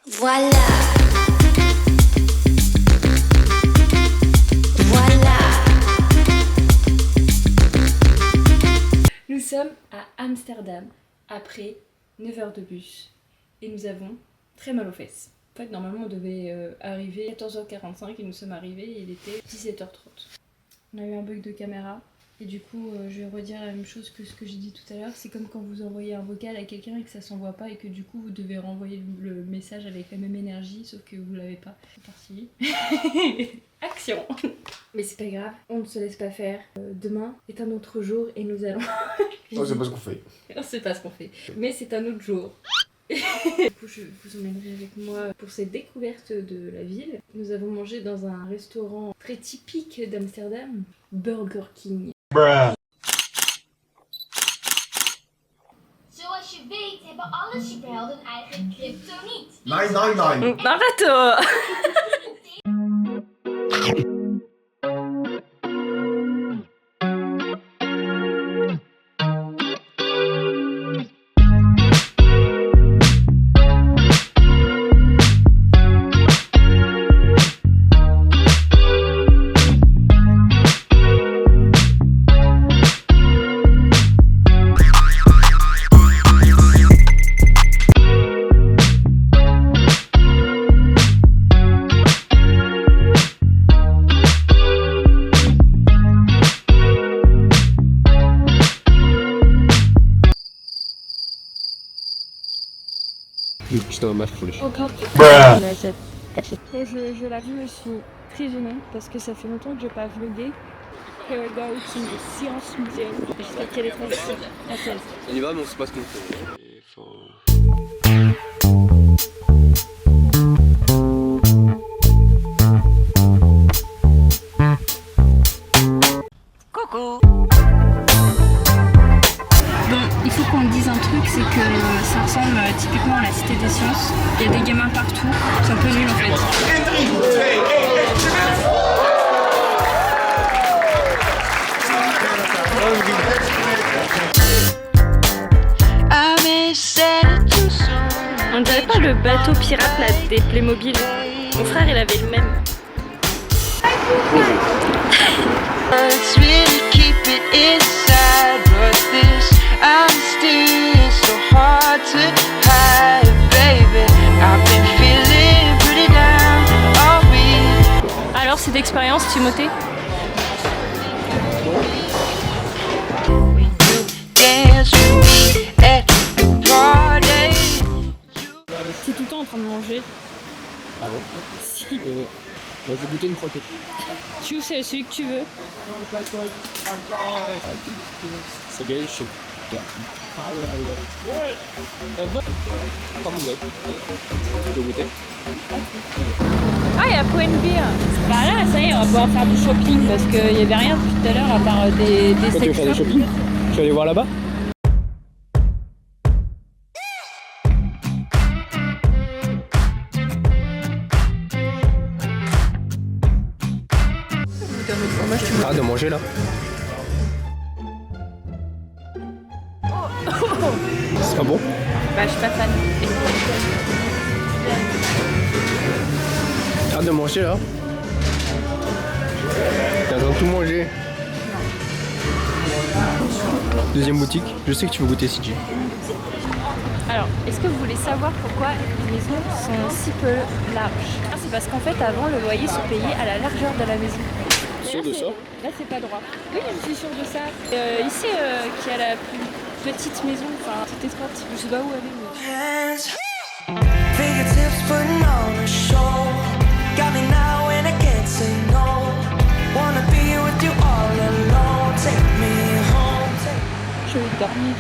Voilà. Voilà. Nous sommes à Amsterdam après 9 heures de bus et nous avons très mal aux fesses. En fait, normalement, on devait arriver à 14h45 et nous sommes arrivés et il était 17h30. On a eu un bug de caméra et du coup, je vais redire la même chose que ce que j'ai dit tout à l'heure. C'est comme quand vous envoyez un vocal à quelqu'un et que ça s'envoie pas et que du coup, vous devez renvoyer le message avec la même énergie sauf que vous l'avez pas. C'est parti. Action. Mais c'est pas grave, on ne se laisse pas faire. Demain est un autre jour et nous allons... On sait pas ce qu'on fait. On sait pas ce qu'on fait, mais c'est un autre jour. Du coup, je vous emmènerai avec moi pour cette découverte de la ville. Nous avons mangé dans un restaurant très typique d'Amsterdam, Burger King. Zoals je weet hebben alle superhelden eigenlijk kryptoniet. Nee. Arrête. Je t'en m'affole. Je l'avoue, je suis très gênée parce que ça fait longtemps que je n'ai pas vlogué. Here we go to the Science Museum. J'espère qu'elle est française. On y va, mais on sait pas ce qu'on fait. Coucou. Bon, il faut qu'on dise un truc, c'est que ça ressemble typiquement à la Cité des Sciences. Il y a des gamins partout, c'est un peu nul en fait. On dirait pas le bateau pirate là des Playmobil. Mon frère il avait le même. Alors cette expérience Timothée? T'es tout le temps en train de manger. Ah bon? Si. Moi je vais goûter une croquette. Tu veux c'est celui que tu veux. C'est gay, je sais. Tu peux goûter? Ah, il y a Point Beer. Bah là, ça y est, on va pouvoir faire du shopping parce qu'il n'y avait rien depuis tout à l'heure à part des Quand tu veux faire du sex shopping? Tu vas aller voir là-bas? Arrête de manger là. C'est pas bon? Bah, je suis pas fan. Arrête de manger là. T'es en train de tout manger. Deuxième boutique. Je sais que tu veux goûter CJ. Alors, est-ce que vous voulez savoir pourquoi les maisons sont si peu larges? C'est parce qu'en fait, avant, le loyer se payait à la largeur de la maison. Sûr de ça? Là, c'est pas droit. Oui, je suis sûre de ça. Ici, qui a la plus petite maison, enfin, petite escorte, je sais pas où elle est, mais... Fingertips putting on a show. Got me now and I can't say no. Wanna be with you all alone. Take me home. Je vais dormir.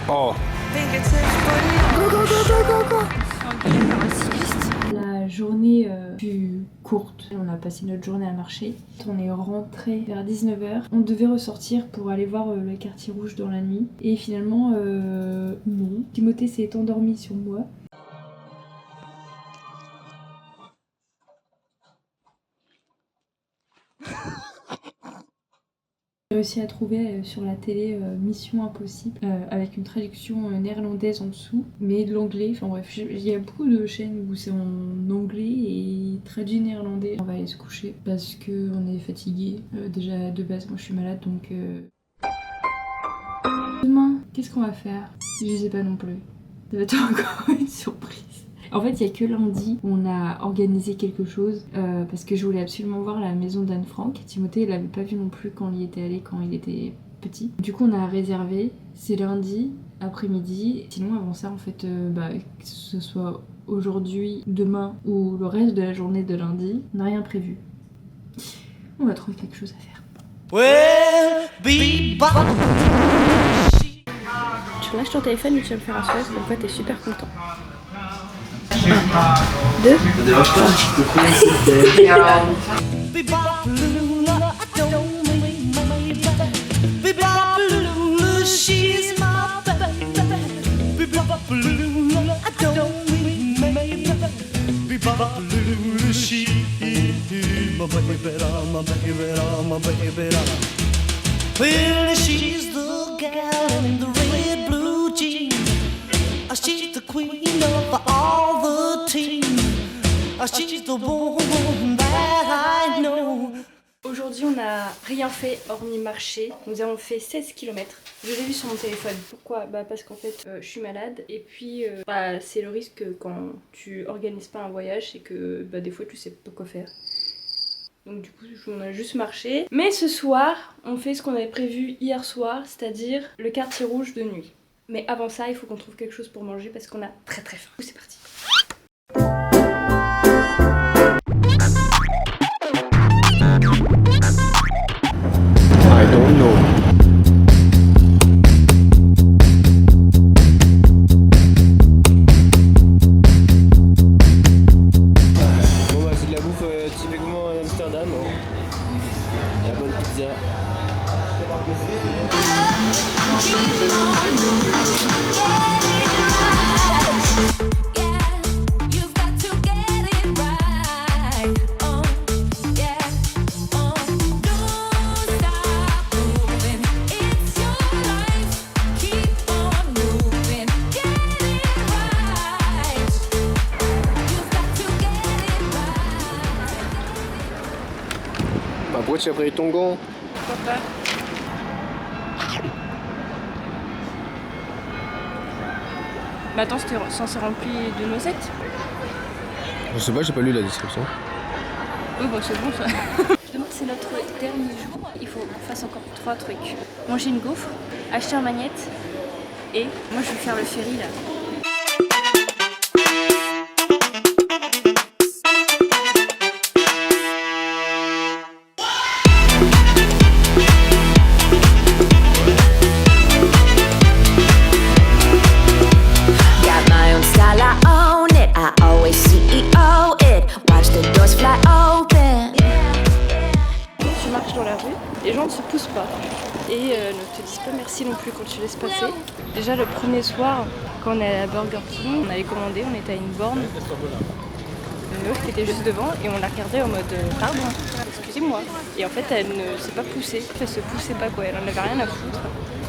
Oh! Fingertips putting on a show. Par un cycliste. La journée fut courte. On a passé notre journée à marcher. On est rentré vers 19h. On devait ressortir pour aller voir le quartier rouge dans la nuit. Et finalement, non. Timothée s'est endormi sur moi. J'ai réussi à trouver sur la télé Mission Impossible avec une traduction néerlandaise en dessous, mais de l'anglais. Enfin bref, il y a beaucoup de chaînes où c'est en anglais et traduit néerlandais. On va aller se coucher parce qu'on est fatigué. Déjà de base, moi je suis malade donc. Demain, qu'est-ce qu'on va faire? Je sais pas non plus. Ça va être encore une surprise. En fait, il n'y a que lundi où on a organisé quelque chose parce que je voulais absolument voir la maison d'Anne Frank. Timothée, il l'avait pas vu non plus quand il était allé, quand il était petit. Du coup, on a réservé. C'est lundi après-midi. Sinon, avant ça, en fait, que ce soit aujourd'hui, demain ou le reste de la journée de lundi, on n'a rien prévu. On va trouver quelque chose à faire. Well, bebop. Tu lâches ton téléphone et tu vas me faire un sourire, comme quoi t'es super content. 1, 2. Bebop Lula, I don't mean my baby. Bebop Lula, she's my baby. Bebop Lula, I don't mean my baby. Bebop Lula, she's my baby, my baby. Well, she's the gal in the red blue jeans. She's the queen of all the team. She's the woman that I know. Aujourd'hui, on n'a rien fait hormis marcher. Nous avons fait 16 km. Je l'ai vu sur mon téléphone. Pourquoi? Parce qu'en fait, je suis malade. Et puis, c'est le risque quand tu organises pas un voyage, c'est que des fois, tu sais pas quoi faire. Donc du coup, on a juste marché. Mais ce soir, on fait ce qu'on avait prévu hier soir, c'est-à-dire le quartier rouge de nuit. Mais avant ça, il faut qu'on trouve quelque chose pour manger parce qu'on a très très faim. C'est parti. I don't know. Bon bah c'est de la bouffe typiquement à Amsterdam. La bonne pizza. Bah pourquoi tu as pris ton gant? Pourquoi pas? Bah attends, c'était censé rempli de noisettes? Je sais pas, j'ai pas lu la description. Oui, bah c'est bon ça. Demain c'est notre dernier jour, il faut qu'on fasse encore 3 trucs. Manger une gaufre, acheter un magnète et moi je vais faire le ferry là. Les gens ne se poussent pas et ne te disent pas merci non plus quand tu laisses passer. Déjà le premier soir, quand on est à Burger King, on avait commandé, on était à une borne. Une meuf qui était juste devant et on l'a regardée en mode pardon, excusez-moi. Et en fait elle ne s'est pas poussée, elle se poussait pas quoi, elle en avait rien à foutre.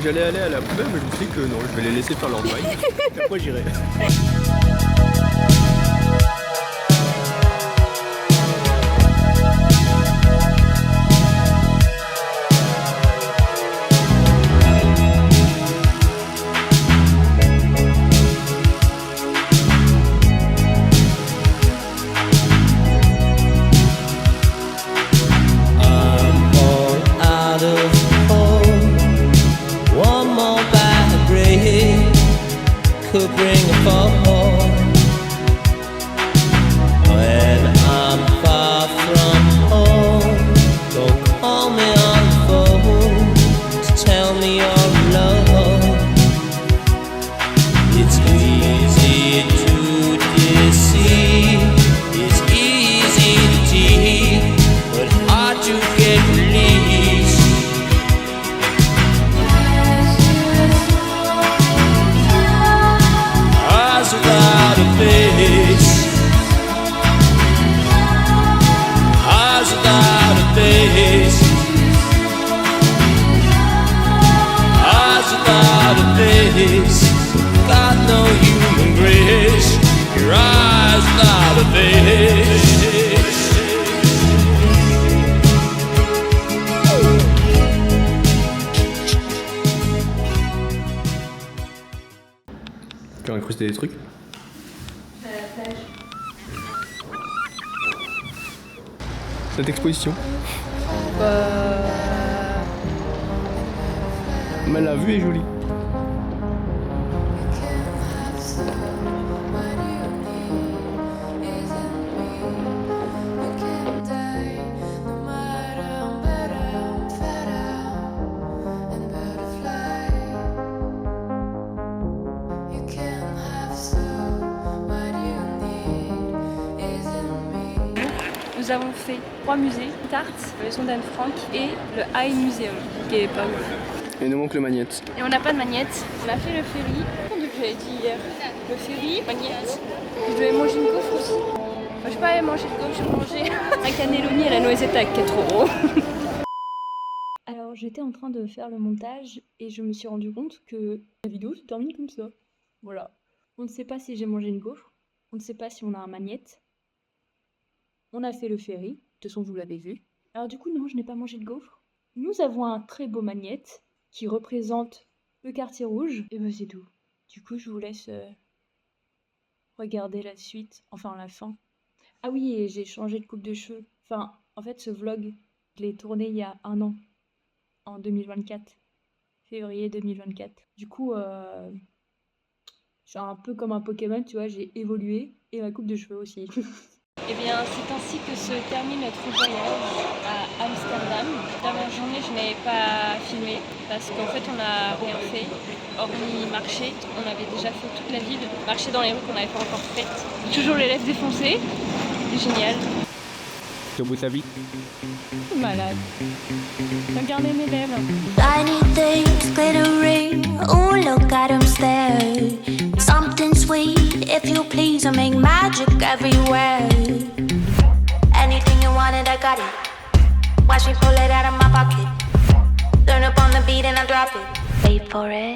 J'allais aller à la poubelle mais je me suis dit que non, je vais les laisser faire leur bail. Après j'irai. Could bring a fall. Tu as incrusté des trucs? À la plage. Cette exposition, mais la vue est jolie. Nous avons fait 3 musées, Tartes, le maison d'Anne Frank et le High Museum, qui est pas ouf. Il nous manque le magnète. Et on n'a pas de magnette. On a fait le ferry, comme j'avais dit hier. Le ferry, magnette. Je devais manger une gaufre aussi. Moi, je peux pas manger de gaufre, je vais manger un cannelloni à la noisette à 4 €. Alors j'étais en train de faire le montage et je me suis rendu compte que la vidéo se termine comme ça. Voilà. On ne sait pas si j'ai mangé une gaufre. On ne sait pas si on a un magnette. On a fait le ferry, de toute façon vous l'avez vu. Alors du coup non, je n'ai pas mangé de gaufre. Nous avons un très beau magnette qui représente le quartier rouge. Et ben c'est tout. Du coup je vous laisse regarder la suite, enfin la fin. Ah oui, et j'ai changé de coupe de cheveux. Enfin, en fait ce vlog, je l'ai tourné il y a 1 an, en 2024. Février 2024. Du coup, je suis un peu comme un Pokémon, tu vois, j'ai évolué et ma coupe de cheveux aussi. Eh bien, c'est ainsi que se termine notre voyage à Amsterdam. La dernière journée, je n'avais pas filmé parce qu'en fait, on n'a rien fait, hormis marcher. On avait déjà fait toute la ville, marcher dans les rues qu'on n'avait pas encore faites. Toujours les lèvres défoncées, c'est génial. T'es au bout de ta vie? Malade. Regardez mes lèvres. Shiny things glittering, oh look at them stare. Something sweet, if you please, I make magic everywhere. Anything you wanted, I got it. Watch me pull it out of my pocket. Turn up on the beat and I drop it. Wait for it.